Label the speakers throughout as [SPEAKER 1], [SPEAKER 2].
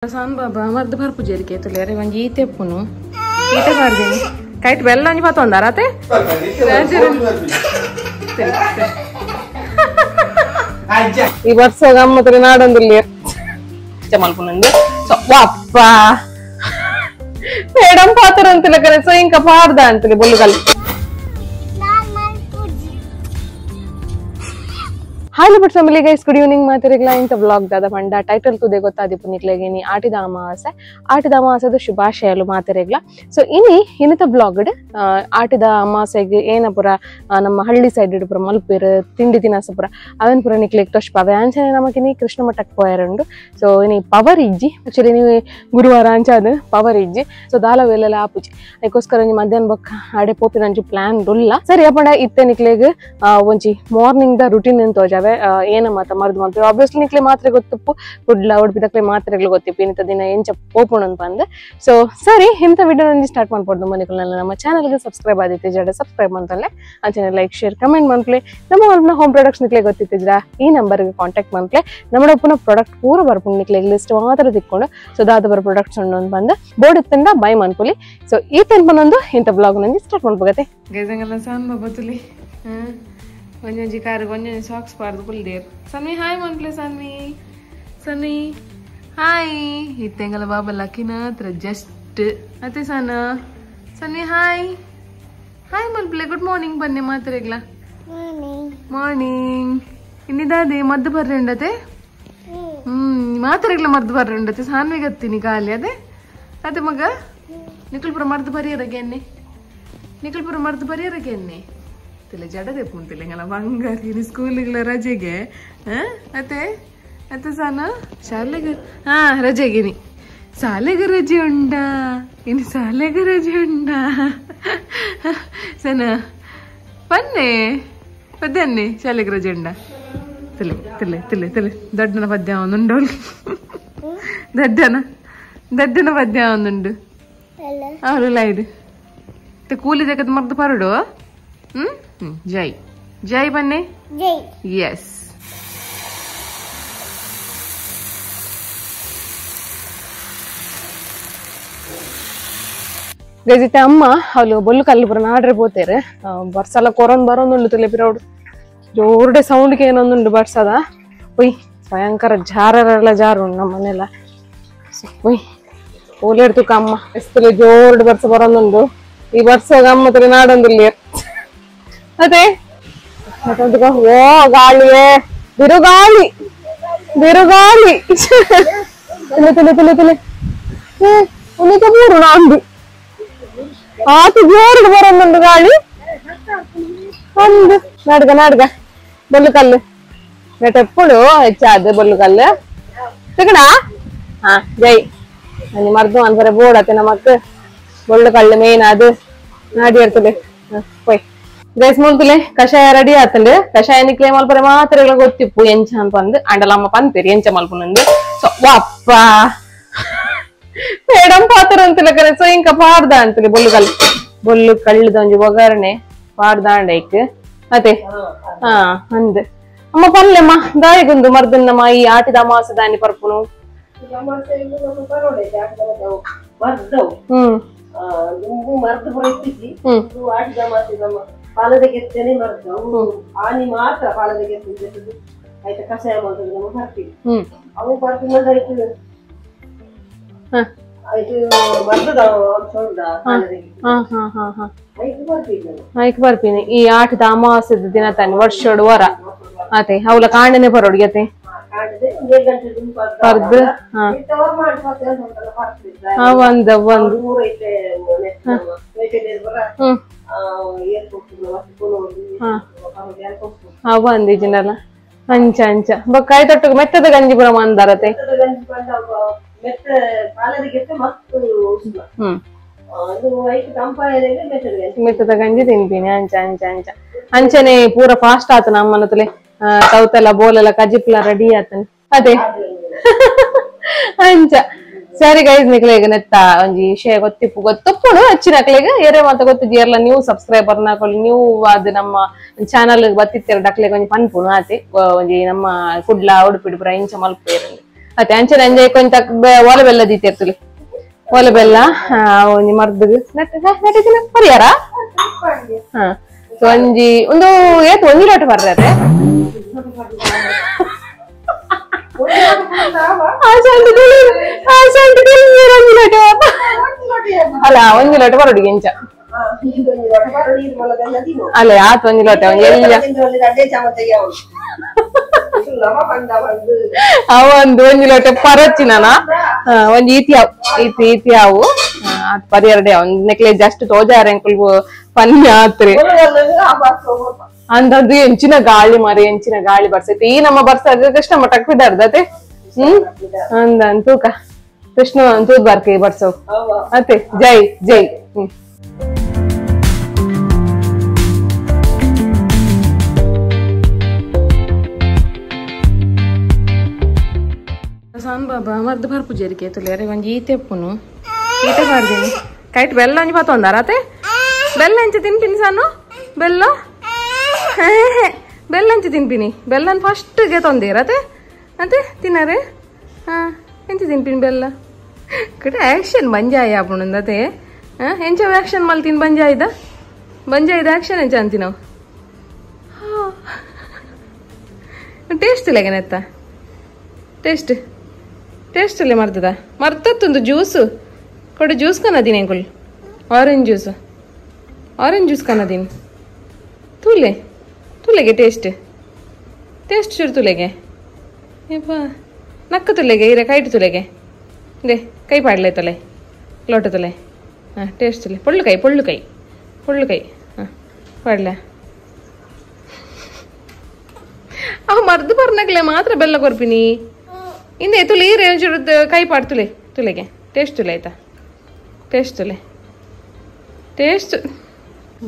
[SPEAKER 1] सान बाबा मर्द भर पुजेरी के तो ले रे वंजी इते पुनु इते कर देनी काइट वेल नहीं पता होंदा राते ಈ ವರ್ಷ ಗಮ್ಮತ್ರಿ ನಾಡೊಂದಿಲ್ಲ ಚಮಲ್ಪುನಂದು ಸೊ ವಾಪ್ಪ ಮೇಡಮ್ ಪಾತ್ರ ಅಂತಿಲ್ಲ ಕರೆ ಸೊ ಇಂಕ ಪಾರ್ದ ಅಂತಿಲ್ಲ ಬೊಲ್ಲುಗಲ್ hi but family guys good evening ಮಾತಿರಿಗ್ಲ ಇಂತ ವ್ಲಾಗ್ ದಾದ ಪಂಡ ಟೈಟಲ್ ತುದೆ ಗೊತ್ತಾದಿಪ್ಪು ನಿಕ್ಲೆಗೇನಿ ಆಟಿದ ಅಮಾವಾಸ್ಯದ ಶುಭಾಶಯಲು ಮಾತಿರಿಗ್ಲ ಸೊ ಇನ್ನಿತ ಬ್ಲಾಗ್ ಆಟಿದ ಅಮಾವಾಸ್ಯೆಗೆ ಏನಪುರ ನಮ್ಮ ಹಳ್ಳಿ ಸೈಡ್ ಪುರ ಮಲ್ಪೇರ್ ತಿಂಡಿ ತಿನಸ ಪುರ ಅವನ್ ಪುರ ನಿಕ್ಲೆಗ್ ತೋಷ್ ಪವೆ ಅಂಚನೆ ನಮಕಿನಿ ಕೃಷ್ಣ ಮಠಕ್ಕೆ ಪೋಯರುಂಡು ಸೊ ಇನಿ ಪವರ್ ಇಜ್ಜಿ ಆಕ್ಚುಲಿ ನೀವು ಗುರುವಾರ ಅಂಚಾದ ಪವರ್ ಇಜ್ಜಿ ಸೊ ದಾಲ ವೇಲೆಲ್ಲ ಆಪುಜಿ ಅದಕ್ಕೋಸ್ಕರ ನೀವು ಮಧ್ಯಾಹ್ನ ಬೊಕ್ಕ ಆಡೆ ಪೋಪಿನ ಅಂಚು ಪ್ಲಾನ್ ರುಲ್ಲ ಸರಿ ಅಪ್ಪಡ ಇತ್ತೆ ನಿಕ್ಲೆಗ್ ಒಂಜಿ ಮಾರ್ನಿಂಗ್ ದ ರುಟೀನ್ ಅಂತ ತೋಜಾವೆ ಏನ ಮಾತ ಮರ್ದು ಮಾಡ್ತೀವಿ ಆಬ್ವಿಯಸ್ಲಿ ನಿಕ್ಲೆ ಮಾತ್ರೆ ಗೊತ್ತಿಪ್ಪು ಕುಡ್ಲ ಉಡ್ಪಿದಕ್ಲೆ ಮಾತ್ರೆಗಳು ಗೊತ್ತಿಪ್ಪು ಇಂಥ ದಿನ ಎಂಚ ಪೋಪುಣ ಅಂತ ಬಂದೆ ಸೊ ಸರಿ ಇಂಥ ವಿಡಿಯೋ ನಂಜಿ ಸ್ಟಾರ್ಟ್ ಮಾಡ್ಬೋದು ಮನೆಗಳನ್ನ ನಮ್ಮ ಚಾನಲ್ಗೆ ಸಬ್ಸ್ಕ್ರೈಬ್ ಆದಿತ್ತೆ ಜಡ ಸಬ್ಸ್ಕ್ರೈಬ್ ಅಂತಲೇ ಆ ಚಾನಲ್ ಲೈಕ್ ಶೇರ್ ಕಮೆಂಟ್ ಮಾಡ್ಪ್ಲೆ ನಮ್ಮ ಒಬ್ಬನ ಹೋಮ್ ಪ್ರಾಡಕ್ಟ್ಸ್ ನಿಕ್ಲೆ ಗೊತ್ತಿತ್ತಿದ್ರ ಈ ನಂಬರ್ಗೆ ಕಾಂಟ್ಯಾಕ್ಟ್ ಮಾಡ್ಪ್ಲೆ ನಮ್ಮ ಒಬ್ಬನ ಪ್ರಾಡಕ್ಟ್ ಪೂರ ಬರ್ಪುಂಡು ನಿಕ್ಲೆ ಲಿಸ್ಟ್ ಮಾತ್ರ ತಿಕ್ಕೊಂಡು ಸೊ ದಾದ ಬರೋ ಪ್ರಾಡಕ್ಟ್ಸ್ ಉಂಡು ಅಂತ ಬಂದು ಬೋರ್ಡ್ ಇತ್ತಂದ ಬೈ ಮಾಡ್ಕೊಳ್ಳಿ ಸೊ ಈ ತೆನ್ಪನೊಂದು ಇಂಥ ಬ್ಲಾಗ್ ನಂಜಿ ಸ್ಟಾರ್ಟ್ ಮಾಡ್ಬೋಗತ್ತೆ ಗೈಸಂಗೆಲ್ಲ ಸಾನ್ ಬಾಬತುಲಿ ಒಂಜೊಂಜಿ ಕಾರ್ ಒಂಜೊಂಜಿ ಸಾಕ್ಸ್ ಪಾರ್ದು ಫುಲ್ ದೇರ್ ಸನ್ವಿ ಹಾಯ್ ಮನ್ಪ್ಲೆ ಸನ್ವಿ ಹಾಯ್ ಇತ್ತೆಂಗಲ ಬಾಬಾ ಲಕ್ಕಿನ ಹತ್ರ ಜಸ್ಟ್ ಅತ್ತೆ ಸನ್ವಿ ಹಾಯ್ ಮನ್ಪ್ಲೆ ಗುಡ್ ಮಾರ್ನಿಂಗ್ ಬನ್ನಿ ಮಾತ್ರೆಗ್ಲ ಮಾರ್ನಿಂಗ್ ಇನ್ನಿದಾದೆ ಮದ್ದು ಬರ್ರಿ ಉಂಡತೆ ಮಾತ್ರೆಗ್ಲ ಮದ್ದು ಬರ್ರಿ ಉಂಡತೆ ಸಾನ್ವಿಗೆ ಹತ್ತೀನಿ ಖಾಲಿ ಅದೇ ಮಗ ನಿಖಲ್ಪುರ ಮರ್ದು ಬರಿಯರಗೆನ್ನೆ ನಿಖಲ್ಪುರ ಮರ್ದು ಬರಿಯರಗೆನ್ನೆ ಜಡದೆ ಪುಂತಿಲ್ಲ ಬಂಗಾರಿ ಸ್ಕೂಲಿಗಳ ರಜೆಗೆ ಅತ್ತೆ ಸಾನ ಶಾಲೆಗೆ ರಜೆಗಿನಿ ಶಾಲೆಗೆ ರಜೆ ಉಂಡಾ ಇನ್ನು ಶಾಲೆಗೆ ರಜೆ ಉಂಡಾ ಸನ ಬನ್ನೆ ಪದ್ಯನ್ನೆ ಶಾಲೆಗೆ ರಜೆ ಉಂಡಾ ತಿಲೆ ತಿಲೆ ತಿಲೆ ತಿಲೆ ದೊಡ್ಡನ ಪದ್ಯ ಒಂದುಂಡು ದಡ್ಡನ ಪದ್ಯ ಒಂದುಂಡು ಅವರೆಲ್ಲ ಇದು ಕೂಲಿ ಜಗತ್ ಮರ್ದು ಪರಡು ಜೈ ಬನ್ನಿ ಎಸ್ ಗಜಿತೆ ಅಮ್ಮ ಅವಳು ಬೊಲ್ಲು ಕಲ್ಲು ಪುರ ನಾಡ್ರೆ ಪೋತೇರೆ ಬರ್ಸಲ ಕೊರೊಂದು ಬರೋಂದುಂಡು ತುಲೆ ಪಿರೋಡು ಜೋರ್ಡೆ ಸೌಂಡ್ಗೆ ಏನೊಂದುಂಡು ಬರ್ಸದ ಒಯ್ ಭಯಂಕರ ಜಾರರೆಲ್ಲ ಜಾರು ನಮ್ಮ ಮನೆಲ್ಲ ಒಯ್ ಓಲೇಡ್ ತುಕ ಅಮ್ಮ ಎಸ್ತಲೆ ಜೋರ್ಡೆ ಬರ್ಸ ಬರೋಂದುಂಡು ಈ ಬರ್ಸಾಗ ಅಮ್ಮ ತುಲೆ ನಾಡೊಂದಿಲ್ಲ ಅದೇ ಓ ಗಾಳಿಯೇ ಬಿರುಗಾಳಿ ಉನಿತ ಮೂರು ನಾಂದು ಆತು ಜೋರು ಬರೋಂದುಂಡು ಗಾಳಿ ಒಂದು ನಾಡ್ಗ ಬೊಲ್ಲು ಕಲ್ಲು ನೆಟ್ಟೆಪ್ಪುಡು ಹೆಚ್ಚಾದ ಬೊಲ್ಲು ಕಲ್ಲು ಸಿಗಣ ಹಾ ಜೈ ಅಲ್ಲಿ ಮರ್ದು ಅನ್ಸರೆ ಬೋಡತ್ತೆ ನಮಕ್ ಬೊಳ್ಳು ಕಲ್ಲು ಮೇನ್ ಅದು ನಾಡಿ ಇರ್ತದೆ ಹೋಯ್ ಗೈಸ್ ಮುಂತಲೆ ಕಷಾಯ ರೆಡಿ ಆತಂಡು ಕಷಾಯ ನಿಕ್ಲೆ ಮಲ್ಪರೆ ಮಾತ್ರೆಗಳ ಗೊತ್ತಿಪ್ಪು ಎಂಚ ಅಂತ ಅಂದು ಅಂಡಲಮ್ಮ ಪಂತೀರಿ ಎಂಚ ಮಲ್ಪುನಂದು ಸೊ ವಾಪ್ಪ ಮೇಡಮ್ ಪಾತ್ರ ಅಂತಿಲ್ಲ ಕರೆ ಸೊ ಇಂಕ ಪಾಡ್ದ ಅಂತಲಿ ಬೊಲ್ಲು ಕಳ್ಳದ ಒಂಜಿ ಒಗರಣೆ ಪಾಡ್ದಾಂಡೈಕ್ ಅದೇ ಅಂದ್ ಅಮ್ಮ ಪಲ್ಲೆಮ್ಮ ದಾಯಿಗುಂದು ಮರ್ದನ್ನಮ್ಮ ಈ ಆಟಿದ ಅಮಾವಾಸ್ಯೆ ದಾನಿ ಪರ್ಪುನು
[SPEAKER 2] ಪಾಲದಗೆತ್ತೇನೆ ಮರ್ದು ಆನಿ ಮಾತ್ರ ಪಾಲದಗೆತ್ತು ಆಯ್ತಾ ಕಷಾಯ ಮಾಡೋದು ನಮ್ಮ ಬರ್ತೀವಿ ಅವು ಬರ್ತೀನಿ
[SPEAKER 1] ಆಯ್ಕೆ ಬರ್ತೀನಿ ಈ ಆಟದ ಅಮಾವಾಸ್ಯದ ದಿನ ತಾನೆ ವರ್ಷೋಡು ವರ ಅತೆ ಅವಳ ಕಾಂಡನೆ ಬರೋಡ್ಗತೆ ಬರ್ದು ಒಂದು ಜನಲ್ಲ ಅಂಚ ಕಾಯಿ ತೊಟ್ಟು ಮೆತ್ತದ ಗಂಜಿ ಪುರ ಮಂದಾರತೆ ಮೆತ್ತದ ಗಂಜಿ ತಿಂತೀನಿ ಅಂಚನೆ ಪೂರ ಫಾಸ್ಟ್ ಆತ ನಮ್ಮನತಲೆ ತೌತೆಲ್ಲ ಬೋಲೆಲ್ಲ ಕಜಿಪ್ಲ ರೆಡಿ ಆತನ ಅದೇ ಅಂಚ ಸರಿ ಗೈಸ್ ನಿಕ್ಲೆಗ ನೆತ್ತ ಒಂಜಿ ವಿಷಯ ಗೊತ್ತಪ್ಪುಡು ಹಚ್ಚಿನ ನಕ್ಲೆಗ ಏರೆ ಮಾತ ಗೊತ್ತಿದ್ದಿ ಎಲ್ಲ ನೀವು ಸಬ್ಸ್ಕ್ರೈಬರ್ ನಾಕೊಳ್ಳಿ ನೀವು ಅದು ನಮ್ಮ ಚಾನಲ್ ಬತ್ತಿತ್ತೀರ ಡಕ್ಲೆಗ ಒಂಜಿ ಪನ್ಪುನು ಆತಿ ಒಂಜಿ ನಮ್ಮ ಕುಡ್ಲ ಉಡುಪಿಡು ಪುರ ಇಂಚ ಮಲ್ಪೇರಂದು ಅತ್ತೆ ಅಂಚನೆ ಅಂಜೆ ಕೊಂಚ ಒಲೆ ಬೆಲ್ಲ ದೀತಿರ್ತಲಿ ಒಲೆ ಬೆಲ್ಲ ಒಂಜಿ ಮರ್ದಗ್ ನಟಿನ ಪರಿಯಾರ ಹಾ ಒಂಜಿ ಒಂದು ಏತ್ ಒಂಜಿ ಲೋಟ ಬರ್ರೆ ಅಲ್ಲ ಒಂಜಿ ಲೋಟ ಬರೋಡಿಗೆ ಇಂಚ ಅಲ್ಲ ಆತ್ ಒಂಜಿ ಲೋಟ ಅವಂದು ಒಂಜಿ ಲೋಟ ಪರಚಿನ ಒಂಜಿ ಈತಿಯಾವು ಅದ್ ಪರಿಯರಡೆ ಒಂದ್ ನೆಕ್ಲೆಸ್ ಜಸ್ಟ್ ತೋಜಾರ ಅಂಕಲ್ ಪನ್ಯ ಆತ್ರಿ ಅಂದದ್ದು ಎಂಚಿನ ಗಾಳಿ ಮಾರಿ ಎಂಚಿನ ಗಾಳಿ ಬರ್ಸೈತಿ ಈ ನಮ್ಮ ಬರ್ಸಾಗ ಕೃಷ್ಣ ಮಠಕ್ ಬಿದ್ದಾರ್ದತೆ ಅಂದ ತೂಕ ಕೃಷ್ಣ ತೂದ್ ಬಾರ್ಕೆ ಬರ್ಸವ್ ಅತ್ತೆ ಜೈ ಜೈ ಸಾನ್ ಬಾಬಾ ಮರ್ದು ಬರ್ಪುಜೇರಿಕೆ ತುಲೇರಿ ಒಂಜಿ ಈತೆ ಉಪ್ಪುನು ಈತೆ ಮಾಡ್ದೀನಿ ಕೈಟ್ ಬೆಲ್ಲ ಒಂಜಿ ಪತ್ತೊಂದಾರತೆ ಬೆಲ್ಲ ಎಂಚ ತಿನ್ಪಿನಿ ಸಾನು ಬೆಲ್ಲ ಬೆಲ್ಲ ಎಂಚ ತಿನ್ಪಿನಿ ಬೆಲ್ಲನ್ ಫಸ್ಟ್ಗೆ ತೊಂದಿರತೆ ಅತೆ ತಿನ್ನರೆ ಹಾ ಎಂಚ ತಿನ್ಪಿನಿ ಬೆಲ್ಲ ಕಡೆ ಆಕ್ಷನ್ ಬಂಜಾಯ ಆಪುಣಂದತೆ ಎಂಚ ಆಕ್ಷನ್ ಮಲ್ ತಿನ್ ಬಂಜಾಯ್ದ ಆಕ್ಷನ್ ಎಂಚ ಅಂತಿ ನಾವು ಟೇಸ್ಟ್ ಇಲ್ಲಗನೆತ್ತ ಟೇಸ್ಟ್ ಅಲ್ಲೇ ಮರ್ತದ ಮರ್ತತ್ತೊಂದು ಜ್ಯೂಸು ಕೊಡು ಜ್ಯೂಸ್ ಕನ್ನದೀನಿ ಅಂಕುಲ್ ಆರೆಂಜ್ ಜ್ಯೂಸ್ ಕನ್ನದೀನಿ ತುಲೆಗೆ ಟೇಸ್ಟ್ ಶುರು ತುಲೆಗೆ ಏಪ್ಪ ನಕ್ಕ ತುಲೆಗೆ ಇರ ಕೈಟ್ ತುಲೆಗೆ ಇದೆ ಕೈ ಪಾಡ್ಲೆ ತೊಲೆ ಲೋಟ ತೊಲೆ ಹಾಂ ಟೇಸ್ಟ್ ತುಲೆ ಪೊಳ್ಳು ಕೈ ಹಾಂ ಪಾಡ್ಲೆ ಅವು ಮರ್ದು ಬರ್ನಾಗ್ಲೆ ಮಾತ್ರ ಬೆಲ್ಲ ಕೊರ್ಪಿನಿ ಇಂದೆ ತುಲೆ ಈರೆ ಒಂಚೂರು ಕೈ ಪಾಡ್ ತುಲೆಗೆ ಟೇಸ್ಟ್ ತುಲೆ ಆಯ್ತಾ ಟೇಸ್ಟ್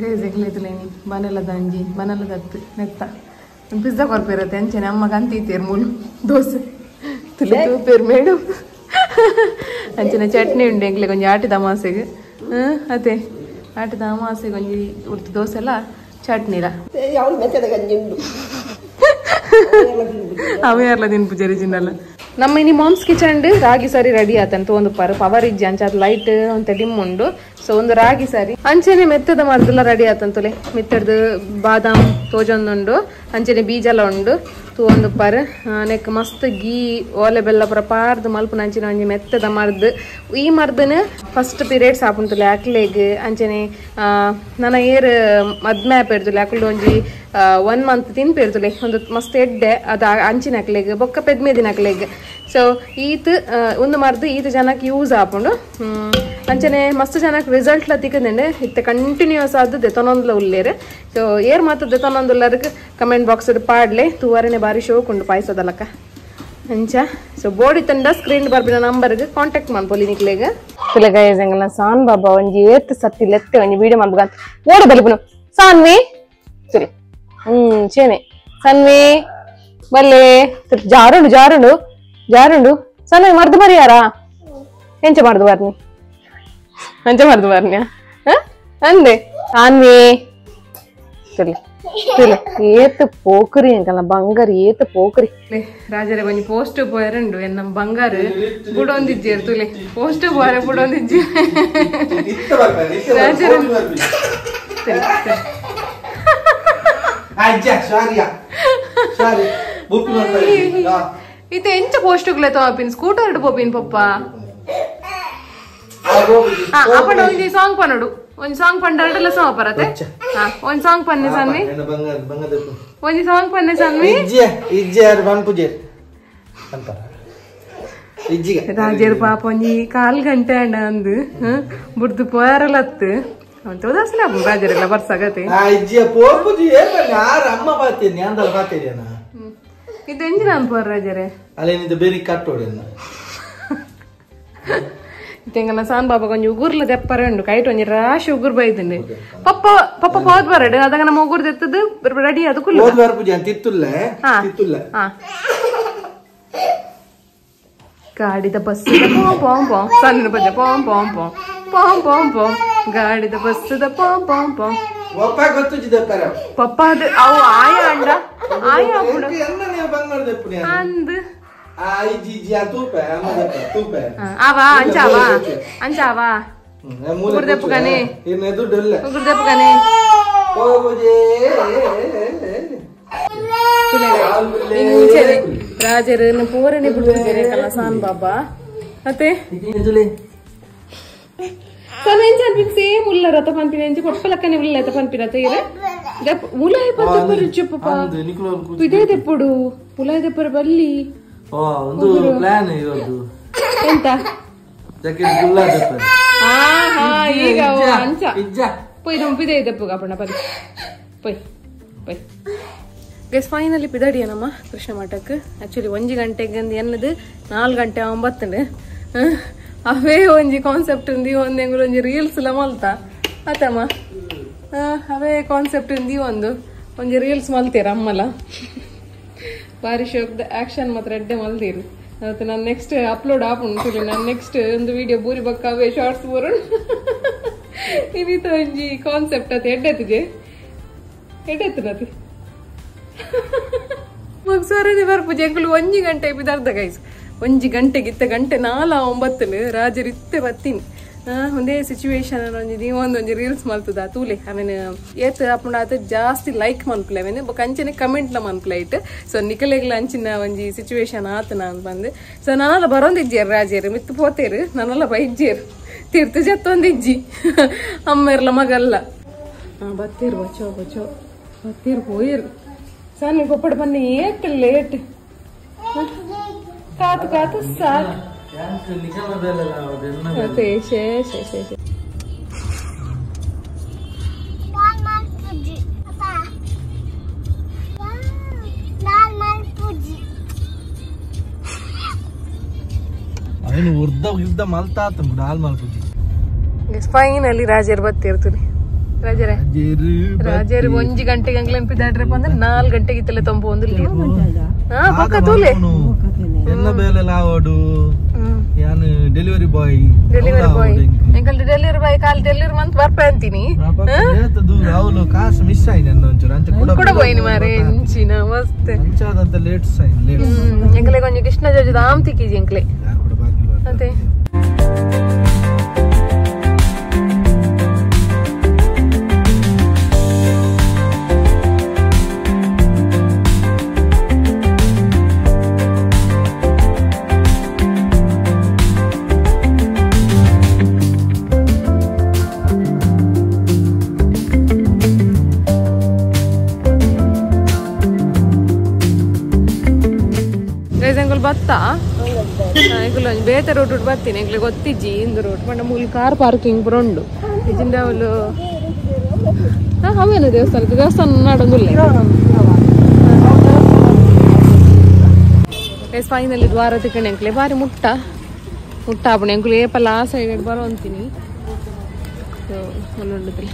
[SPEAKER 1] ಗೈಸೆಗ್ಲೆ ತುಲೇನಿ ಬನಲದ ಅಂಜಿ ಬನಲದತ್ತು ನೆತ್ತ ಪಿಜ್ಜಾ ಕೊರ್ಪಿರತ್ತೆ ಅಂಚೆನೆ ಅಮ್ಮಗ ಅಂತೀತೀರ್ ಮೂಲು ದೋಸೆ ತುಲೆ ತೂಪೇರ್ ಮೇಡು ಅಂಚೆನೆ ಚಟ್ನಿ ಉಂಡು ಎಂಗ್ಲೆ ಕೊಂಚ ಆಟಿದ ಅಮಾಸೆಗೆ ಅದೇ ಆಟಿದ ಅಮಾಸೆಗೆ ಒಂಜಿ ಉರ್ತು ದೋಸೆ ಎಲ್ಲ ಚಟ್ನಿಲ ಅವೆಲ್ಲ ತಿನ್ಪು ಜರಿ ಚಿನ್ನಲ್ಲ ನಮ್ಮ ಇನಿ ಮಾಮ್ಸ್ ಕಿಚನ್ ರಾಗಿ ಸಾರಿ ರೆಡಿ ಆತಂತ ಒಂದು ಪವರ್ ಇಜ್ಜಿ ಅಂಚ ಅದು ಲೈಟ್ ಅಂತ ಡಿಮ್ ಉಂಡು ಸೊ ಒಂದು ರಾಗಿ ಸಾರಿ ಅಂಚೆನೆ ಮೆತ್ತದ ಮಾಡ್ದೆಲ್ಲ ರೆಡಿ ಆತಂತಲೆ ಮೆತ್ತಡ್ದು ಬಾದಾಮ್ ತೋಜೊಂದುಂಡು ಅಂಚೆನೆ ಬೀಜ ಎಲ್ಲ ಉಂಡು ತೂ ಒಂದು ಪರ್ ನೆಕ್ ಮಸ್ತ್ ಗೀ ಓಲೆ ಬೆಲ್ಲ ಪುರ ಪಾರ್ದು ಮಲ್ಪುನ ಅಂಚಿನ ಒಂಜಿ ಮೆತ್ತದ ಮರ್ದು ಈ ಮರ್ದನ ಫಸ್ಟ್ ಪೀರಿಯಡ್ಸ್ ಆಪುಂತಲೆ ಅಕ್ಲೆಗ್ ಅಂಚೆನೆ ನನ್ನ ಏರ್ ಮದ್ಮೆ ಆಪೇರ್ದುಲೆ ಅಕ್ಲು ಒಂಜಿ 1 ಮಂತ್ ತಿನ್ಪೇರ್ದುಲೆ ಒಂದು ಮಸ್ತ್ ಎಡ್ಡೆ ಅದು ಅಂಚಿನ ಅಕ್ಲೆಗ್ ಬೊಕ್ಕ ಪೆದ್ಮೇದಿನ ಅಕ್ಲೆಗ್ ಸೊ ಈತ್ ಒಂದು ಮರ್ದು ಈತ್ ಜನಕ್ಕೆ ಯೂಸ್ ಆಪುಂಡು ಅಂಚನೆ ಮಸ್ತ್ ಜನಕ್ಕೆ ರಿಸಲ್ಟ್ ಲ ತಿಕ್ಕಂಡೆ ಇತ್ತೆ ಕಂಟಿನ್ಯೂಸ್ ಆದ್ ದೆತೊನೊಂದುಲ ಉಲ್ಲೇರು ಸೊ ಏರ್ ಮಾತು ದೆತೊನೊಂದುಲ್ಲರ್ಗೆ ಕಮೆಂಟ್ ಬಾಕ್ಸ್ ಪಾಡ್ಲೆ ತೂವರೆನೆ ಬಾರಿ ಶೋಕ್ ಉಂಡು ಪಾಯ್ಸದಲ್ಲಕ್ಕ ಅಂಚ ಸೊ ಬೋಡಿ ತಂಡ ಸ್ಕ್ರೀನ್ ಬರ್ಬಿನ ನಂಬರ್ಗೆ ಕಾಂಟ್ಯಾಕ್ಟ್ ಮಾಡ್ಬೋಲಿ ನಿಕ್ಲೆಗೆ ತುಲೆಗಾಯಂಗಲ್ಲ ಸಾನ್ ಬಾಬಾ ಒಂಜಿ ಏತ್ ಸತ್ತಿ ಲೆತ್ತೆ ಒಂಜಿ ವಿಡಿಯೋ ಮಾಡ್ಬೇಕಂತ ಓಡ ಬಲಿಪುನು ಸಾನ್ವಿ ಸರಿ ಚೇನೆ ಸನ್ವಿ ಬಲ್ಲೆ ಜಾರುಂಡು ಸನ್ವಿ ಮರ್ದು ಬರಿಯಾರಾ ಎಂಚ ಮರ್ದು ಬರ್ನಿ ಅಂದೆ ಸಾನ್ವಿ ಸರಿ ಏತ್ ಪೋಕರಿ ಅಂಕಲ್ಲ ಬಂಗಾರಿ ಏತ್ ಪೋಕರಿ ರಾಜರೇ ಒಂಜಿ ಪೋಸ್ಟ್ ಪೋಯರಂಡು ಎನ್ನ ಬಂಗಾರ ಬುಡೊಂದಿಜ್ಜೇರು ತುಲೆ ಪೋಸ್ಟ್ ಪೋಯರೆ ಬುಡೊಂದಿಜ್ಜಿ ರಾಜರೇ ಇತ್ತೆ ಎಂಚ ಪೋಸ್ಟ್ಗ್ಲೆ ತೋಪಿನ್ ಸ್ಕೂಟರ್ ಇಡು ಪೋಪಿನ್ ಪಪ್ಪ ಅಪಡ ಒಂಜಿ ಸಾಂಗ್ ಪನ್ನಡು ಒಂಜಿ ಸಾಂಗ್ ಪಂಡಲ್ಲ ಸಮ ಪರತೆ ಒಂಜಿ ಸಾಂಗ್ ಪನ್ನೆ ಸನ್ವಿ ಒಂಜಿ ಸಾಂಗ್ ಪನ್ನೆ ಸನ್ವಿ ರಾಜೇರ್ ಪಾಪ ಒಂಜಿ 4 ಗಂಟೆ ಅಂಡ ಅಂದು ಬುಡ್ದು ಪೋಯಾರಲತ್ತು ತೋದಾಸಲ ರಾಜರೆಲ್ಲ ಬರ್ಸಾಗತ್ತೆ ಇದು ಎಂಜಿನ ಅನ್ಪೋರ್ ರಾಜರೇ ತೆಂಗಲ್ಲ ಸಾನ್ ಬಾಬಾ ಕೊಂಚ ಉಗುರ್ಲ ದೆಪ್ಪರಂಡು ಕೈಟ್ ಒಂಜಿ ರಾಶಿ ಉಗುರ್ ಬೈದಂಡೆ ಪಪ್ಪ ಹೋದ್ ಬರಡು ಅದಾಗ ನಮ್ಮ ಉಗುರ್ ದೆತ್ತದು ರೆಡಿ ಅದು ಕುಲ್ಲ ಗಾಡಿದ ಬಸ್ ಪಾಂ ಪಾಂ ಸಣ್ಣ ಬಜ್ಜ ಪಾಂ ಪಾಂ ಪಾಂ ಪಾಂ ಪಾಂ ಪಾಂ ಗಾಡಿದ ಬಸ್ಸದ ಪಾಂ ಪಾಂ ಪಾಂ ಪಪ್ಪ ಅದು ಅವು ಆಯ ಅಂಡ ಆಯ ಅಂದ್
[SPEAKER 3] Ai Gigi a tu pe, tu pe.
[SPEAKER 1] Ava, anjava. Gurdepukane.
[SPEAKER 3] Ini tu dulu.
[SPEAKER 1] Gurdepukane.
[SPEAKER 3] Oh boje.
[SPEAKER 1] Injere. Rajarene purane bittidare kalasan baba. Ate.
[SPEAKER 3] Dulu.
[SPEAKER 1] Sana injan pinse mulla rata panpina inje koppalakkane mulla rata panpina tire. Gap mulla ipattu parichu papa. Pide deppudu. Mulla deppar balli.
[SPEAKER 3] Oh, ಒಂದು plan ಇರೋದು
[SPEAKER 1] ಎಂತ
[SPEAKER 3] jacket ಗುಲ್ಲಾ ದಪ್ಪ
[SPEAKER 1] ಈಗ ಅಂಚ ಪೊಯ್ ಪಿದೆ ದಪ್ಪು ಕಾಪಣ್ಣ ಪರಿ ಪೊಯ್ guys finally ಪಿದಾಡಿಯನಮ್ಮ Krishna ಮಠಕ್ಕೆ actually 1 ಗಂಟೆಗೆ ಅಂದು ಎನ್ನದು 4 ಗಂಟೆ 9 ಅವೇ ಒಂಜಿ ಕಾನ್ಸೆಪ್ಟ್ ఉంది ಒಂದೆಂಗುಲು ಒಂಜಿ ರೀಲ್ಸ್ ಎಲ್ಲ ಮಲ್ತಾ ಆತಮ್ಮ ಅವೇ ಕಾನ್ಸೆಪ್ಟ್ ఉంది ಒಂಜಿ ರೀಲ್ಸ್ ಮಲ್ತೀರ ಅಮ್ಮಲ್ಲ ಬಾರಿ ಶೋಕ್ದ ಆಕ್ಷನ್ ಮಾತ್ರ ಎಡ್ಡೆ ಮಲ್ದಿರು ಅವತ್ತು ನಾನು ನೆಕ್ಸ್ಟ್ ಅಪ್ಲೋಡ್ ಆಪುಂಟು ನಾನು ನೆಕ್ಸ್ಟ್ ಒಂದು ವಿಡಿಯೋ ಬೂರಿ ಬಕ್ಕವೇ ಶಾರ್ಟ್ಸ್ ಬರೋಣ ಇನ್ನಿತ ಒಂಜಿ ಕಾನ್ಸೆಪ್ಟ್ ಅದು ಎಡ್ಡೆತ್ತಿದೆ ನತಿ ಮುಗ್ಸೋರದಿ ಬರ್ಪುಜಿ ಎಂಕುಲು 1 ಗಂಟೆ ಬಿದ್ದಾರ್ದ ಗೈಸ್ 1 ಗಂಟೆಗೆ ಇತ್ತ ಗಂಟೆ 4:09 ರಾಜರಿತ್ತೆ ಬತ್ತೀನಿ ಒಂದೇ ಸಿಚುವೇಶನ್ ಒಂದೊಂದು ರೀಲ್ಸ್ ಮಲ್ತದ ತೂಲೆ ಆಮೇಲೆ ಏತ್ ಅಪ್ಪುಂಡ ಆತ ಜಾಸ್ತಿ ಲೈಕ್ ಮನ್ಪುಲೆ ಆಮೇಲೆ ಕಂಚನೆ ಕಮೆಂಟ್ಲ ಮನ್ಪುಲೆ ಇಟ್ಟು ಸೊ ನಿಕಲೆಗ್ಲ ಅಂಚಿನ ಒಂಜಿ ಸಿಚುವೇಶನ್ ಆತ ನಾನು ಬಂದು ಸೊ ನಾನೆಲ್ಲ ಬರೋಂದಿಜ್ಜೇರು ರಾಜೇರು ಮಿತ್ತು ಪೋತೇರು ನಾನೆಲ್ಲ ಬೈಜ್ಜೇರು ತೀರ್ಥ ಜತ್ತೊಂದಿಜ್ಜಿ ಅಮ್ಮೆರ್ಲ ಮಗಲ್ಲ ಬತ್ತೇರು ಬಚ್ಚೋ ಬತ್ತೇರು ಹೋಯರು ಸಣ್ಣ ಗೊಪ್ಪಡ ಬನ್ನಿ ಏಟ್ ಲೇಟ್ ಕಾತು ಸಾಕು ಫೈನಲಿ ರಾಜರು ಬತ್ತಿರ್ತೀರಿ ರಾಜರು 1 ಗಂಟೆಗೆ ಅಂಗ್ಲ ನೆನಪಿದಾಡ್ರಪ್ಪ ಅಂದ್ರೆ 4 ಗಂಟೆಗೆ ಇತ್ತಲ್ಲ ತೊಂಬ ಒಂದು ಪಕ್ಕ ತೂಲೆ
[SPEAKER 3] ಡೆಲಿವರಿ ಬಾಯ್
[SPEAKER 1] ಎಂಕಲ್ ಡೆಲಿವರಿ ಬಾಯ್ ಕಾಲ್ ಡೆಲಿವರಿ ಮಂತ್ ಬರ್ಪೆ ಅಂತೀನಿ
[SPEAKER 3] ಅವಳು ಕಾಸು ಮಿಸ್ ಆಯ್ತು ಒಂಚೂರು ಅಂತ
[SPEAKER 1] ಕೂಡ ಹೋಯ್ನಿ ಮಾರೆ ಇಂಚಿನ ಮಸ್ತ್
[SPEAKER 3] ಅಂಚಾದಂತ ಲೇಟ್
[SPEAKER 1] ಎಂಕಲೆ ಕೊಂಚ ಕೃಷ್ಣ ಜೋಜದ ಆಮ್ ತಿಕ್ಕಿಜಿ ಎಂಕಲೆ ಅದೇ ಬತ್ತ ಎಂಕುಲು ಬೇತೆ ರೋಡ್ ಬತ್ತೀನಿ ಎಂಕ್ಲೆ ಗೊತ್ತಿಜ್ಜಿ ಇಂದು ರೋಡ್ ಪಂಡ ಮೂಲ ಕಾರ್ ಪಾರ್ಕಿಂಗ್ ಬರೋಂಡು ಇಜಿಂದ ಅವಳು ಅವೇನು ದೇವಸ್ಥಾನ ನಾಡೊಂದುಲ್ಲ ಫೈನಲಿ ದ್ವಾರ ತಿಕ್ಕಂಡು ಎಂಕ್ಲೆ ಬಾರಿ ಮುಟ್ಟ ಆಪಣ ಎಂಕುಲು ಏಪಲ್ಲ ಆ ಸೈಡ್ ಬರೋ ಅಂತೀನಿ ಒಳ್ಳುಂಡದಲ್ಲಿ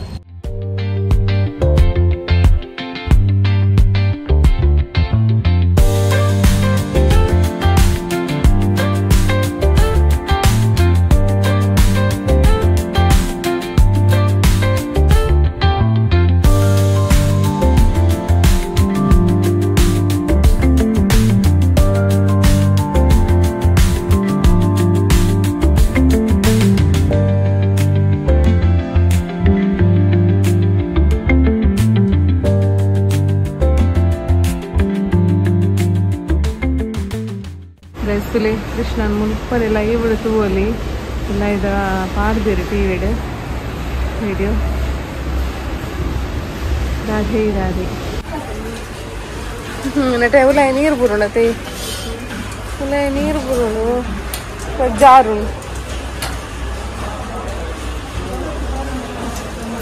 [SPEAKER 1] ಕೃಷ್ಣನ್ ಮುಲ್ಪನೆಲ್ಲ ಇವಳು ತೂವಲಿ ಎಲ್ಲ ಇದ ಪಾಡ್ದಿರಿ ವಿಡಿಯೋ ರಾಧೆ ನಟೆ ಉಲಾಯ ನೀರು ಬುರುಣತೆ ಉಲಾಯ ನೀರು ಬುರುಣು ಜಾರು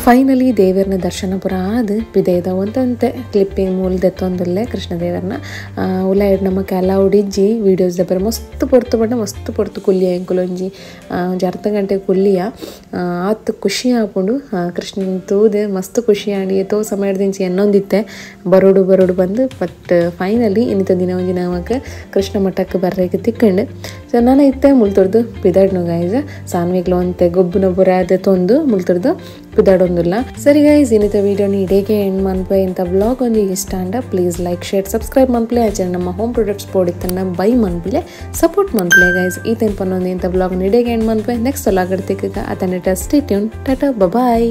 [SPEAKER 4] ಫೈನಲಿ ದೇವರನ ದರ್ಶನ ಪುರ ಆದ ಪಿದೆದ ಒಂದಂತೆ ಕ್ಲಿಪ್ಪಿಂಗ್ ಮೂಲದೆತ್ತೊಂದಲ್ಲೇ ಕೃಷ್ಣ ದೇವರನ್ನ ಉಲಾಯ್ಡ್ ನಮಕ್ ಎಲ್ಲ ಉಡಿಜ್ಜಿ ವೀಡಿಯೋಸ್ ದಬ್ಬರ ಮಸ್ತ್ ಪೊರ್ತು ಕುಲ್ಲಿಯ ಎಂಕುಲೊಂಜಿ ಅರ್ಧ ಗಂಟೆ ಕುಲ್ಲಿಯ ಆತ್ ಖುಷಿ ಆಪುಂಡು ಕೃಷ್ಣನ್ ತೂದೆ ಮಸ್ತ್ ಖುಷಿ ಆಡಿ ತೋ ಸಮಯದಿಂಚಿ ಎನ್ನೊಂದಿತ್ತೆ ಬರೋಡು ಬಂದು ಬಟ್ ಫೈನಲಿ ಇನ್ನಿತ ದಿನ ಒಂಜಿ ನಮಕ್ ಕೃಷ್ಣ ಮಠಕ್ಕೆ ಬರ್ರಕ್ಕೆ ತಿಕ್ಕಂಡು ಸೊ ನಾನು ಇತ್ತೆ ಮುಳ್ತೊಡ್ದು ಪಿದಾಡ್ನು ಗಾಯ್ಸ ಸಾನ್ವಿಗ್ಲು ಅಂತೆ ಗೊಬ್ಬನ ಬುರ ಅದೇ ತೊಂದು ಮುಳ್ತೊಡ್ದು ಪಿದಾಡೊಂದಿಲ್ಲ. ಸರಿ ಗೈಸ್, ಇನ್ನಿತ ವಿಡಿಯೋನ ಇಡೇಗೆ ಎಂಡ್ ಮನ್ಪೆ ಇಂಥ ವ್ಲಾಗ್ ಒಂದು ಇಷ್ಟ ಅಂಡ ಪ್ಲೀಸ್ ಲೈಕ್ ಶೇರ್ ಸಬ್ಸ್ಕ್ರೈಬ್ ಮನ್ಪ್ಲೆ. ಆಚೆ ನಮ್ಮ ಹೋಮ್ ಪ್ರಾಡಕ್ಟ್ಸ್ ಪೋಡಿತ್ತನ್ನ ಬೈ ಮನ್ಪ್ಲೆ ಸಪೋರ್ಟ್ ಮನ್ಪ್ಲೆ ಗೈಸ್. ಈ ತೆನ್ ಪನ್ನೊಂದು ಇಂಥ ವ್ಲಾಗ್ ಇಡೇಗೆ ಎಂಡ್ ಮನ್ಪೆ ನೆಕ್ಸ್ಟ್ ವ್ಲಾಗ್ ಇಡ್ತಿಕ್ಕ ಅದನ್ನ ಸ್ಟೇ ಟ್ಯೂನ್. ಟಾಟಾ ಬಾಯ್.